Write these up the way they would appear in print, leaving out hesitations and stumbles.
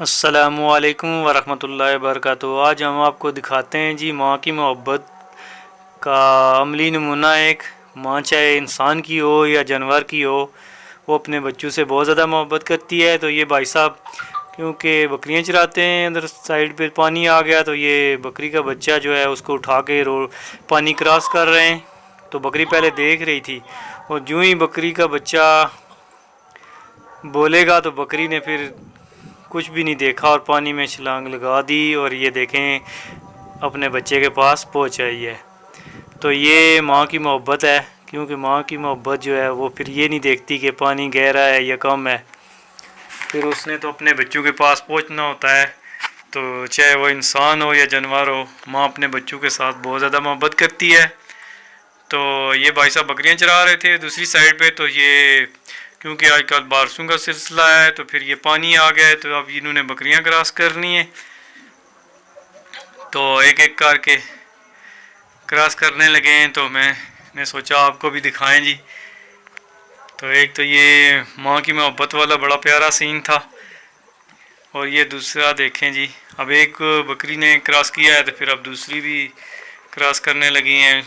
अस्सलामुअलैकुम वरहमतुल्लाहि वबरकातुहू। आज हम आपको दिखाते हैं जी माँ की मोहब्बत का अमली नमूना। एक माँ चाहे इंसान की हो या जानवर की हो, वो अपने बच्चों से बहुत ज़्यादा मोहब्बत करती है। तो ये भाई साहब क्योंकि बकरियां चराते हैं, अंदर साइड पे पानी आ गया तो ये बकरी का बच्चा जो है उसको उठा के रोड पानी क्रॉस कर रहे हैं। तो बकरी पहले देख रही थी और यूं ही बकरी का बच्चा बोलेगा तो बकरी ने फिर कुछ भी नहीं देखा और पानी में छलांग लगा दी और ये देखें अपने बच्चे के पास पहुंच आई है। तो ये माँ की मोहब्बत है, क्योंकि माँ की मोहब्बत जो है वो फिर ये नहीं देखती कि पानी गहरा है या कम है, फिर उसने तो अपने बच्चों के पास पहुंचना होता है। तो चाहे वो इंसान हो या जानवर हो, माँ अपने बच्चों के साथ बहुत ज़्यादा मोहब्बत करती है। तो ये भाई साहब बकरियां चरा रहे थे दूसरी साइड पे, तो ये क्योंकि आजकल बारिशों का सिलसिला है तो फिर ये पानी आ गया है, तो अब इन्होंने बकरियां क्रॉस करनी है। तो एक एक करके क्रॉस करने लगे हैं, तो मैंने सोचा आपको भी दिखाएं जी। तो एक तो ये माँ की मोहब्बत वाला बड़ा प्यारा सीन था, और ये दूसरा देखें जी। अब एक बकरी ने क्रॉस किया है तो फिर अब दूसरी भी क्रॉस करने लगी हैं।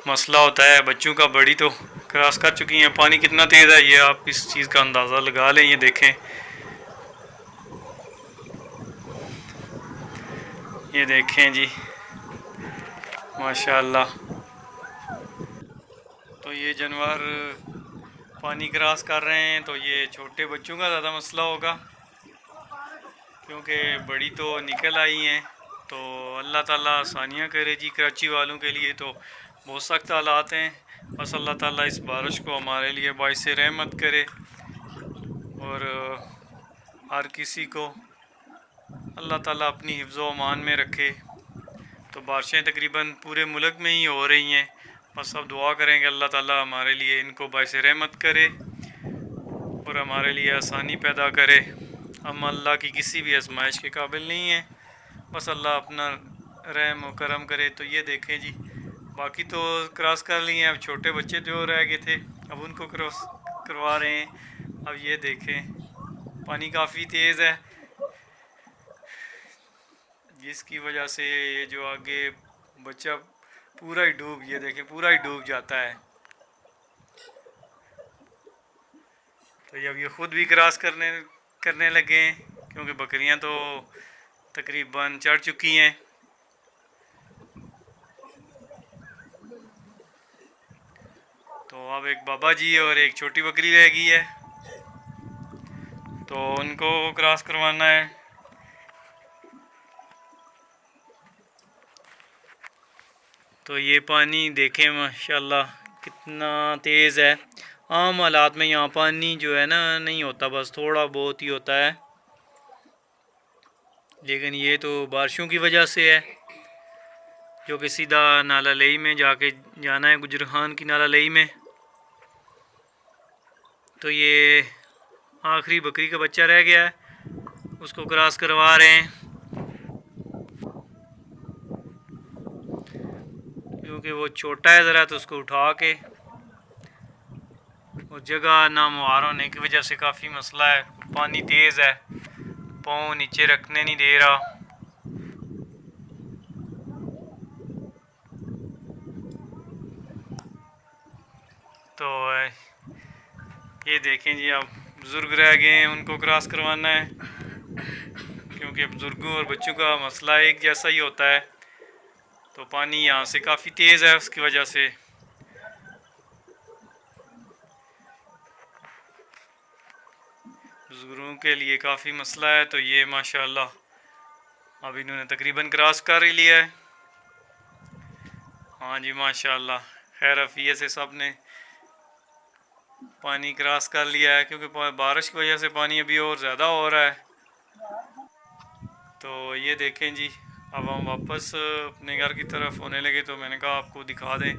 मसला होता है बच्चों का, बड़ी तो क्रॉस कर चुकी हैं। पानी कितना तेज़ है ये आप इस चीज़ का अंदाज़ा लगा लें। ये देखें, ये देखें जी, माशाल्लाह। तो ये जानवर पानी क्रॉस कर रहे हैं, तो ये छोटे बच्चों का ज़्यादा मसला होगा, क्योंकि बड़ी तो निकल आई हैं। तो अल्लाह ताला आसानियाँ करे जी कराची वालों के लिए। तो बहुत सख्त हालात हैं, बस अल्लाह ताला इस बारिश को हमारे लिए बाइस रहमत करे और हर किसी को अल्लाह ताला अपनी हिफ्ज़ व अमान में रखे। तो बारिशें तकरीबन पूरे मुल्क में ही हो रही हैं, बस अब दुआ करेंगे अल्लाह ताला हमारे लिए इनको बाइस रहमत करे और हमारे लिए आसानी पैदा करे। हम अल्लाह की किसी भी आजमाइश के काबिल नहीं हैं, बस अल्लाह अपना रहम और करम करे। तो ये देखें जी, बाकी तो क्रॉस कर लिए हैं, अब छोटे बच्चे जो रह गए थे अब उनको क्रॉस करवा रहे हैं। अब ये देखें पानी काफ़ी तेज़ है, जिसकी वजह से ये जो आगे बच्चा पूरा ही डूब, ये देखें पूरा ही डूब जाता है। तो ये अब ये ख़ुद भी क्रॉस करने लगे हैं, क्योंकि बकरियां तो तकरीबन चढ़ चुकी हैं। तो अब एक बाबा जी और एक छोटी बकरी रह गई है, तो उनको क्रॉस करवाना है। तो ये पानी देखें माशाल्लाह कितना तेज़ है। आम हालात में यहाँ पानी जो है ना नहीं होता, बस थोड़ा बहुत ही होता है, लेकिन ये तो बारिशों की वजह से है, जो कि सीधा नाला लई में जाके जाना है, गुजर खान की नाला लई में। तो ये आखिरी बकरी का बच्चा रह गया है, उसको क्रॉस करवा रहे हैं, क्योंकि वो छोटा है ज़रा, तो उसको उठा के, और जगह नामुहार होने की वजह से काफ़ी मसला है। पानी तेज़ है, पाँव नीचे रखने नहीं दे रहा। तो ये देखें जी, अब बुज़ुर्ग रह गए हैं, उनको क्रॉस करवाना है, क्योंकि बुज़ुर्गों और बच्चों का मसला एक जैसा ही होता है। तो पानी यहाँ से काफ़ी तेज़ है, उसकी वजह से बुज़ुर्गों के लिए काफ़ी मसला है। तो ये माशाल्लाह अब इन्होंने तकरीबन क्रॉस कर ही लिया है। हाँ जी माशाल्लाह, खैर अफियत से सब ने पानी क्रॉस कर लिया है, क्योंकि बारिश की वजह से पानी अभी और ज़्यादा हो रहा है। तो ये देखें जी, अब हम वापस अपने घर की तरफ होने लगे, तो मैंने कहा आपको दिखा दें।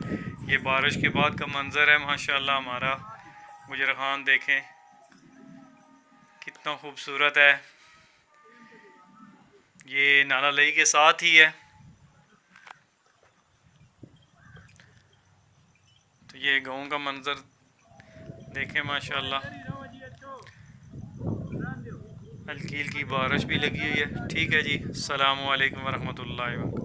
ये बारिश के बाद का मंज़र है माशाल्लाह। हमारा गुजर खान देखें कितना खूबसूरत है, ये नाला लई के साथ ही है। तो ये गाँव का मंज़र देखें माशाल्लाह। हल्की हल्की बारिश भी लगी हुई है। ठीक है जी, अस्सलामु अलैकुम वरहमतुल्लाहि वबरकातुहू।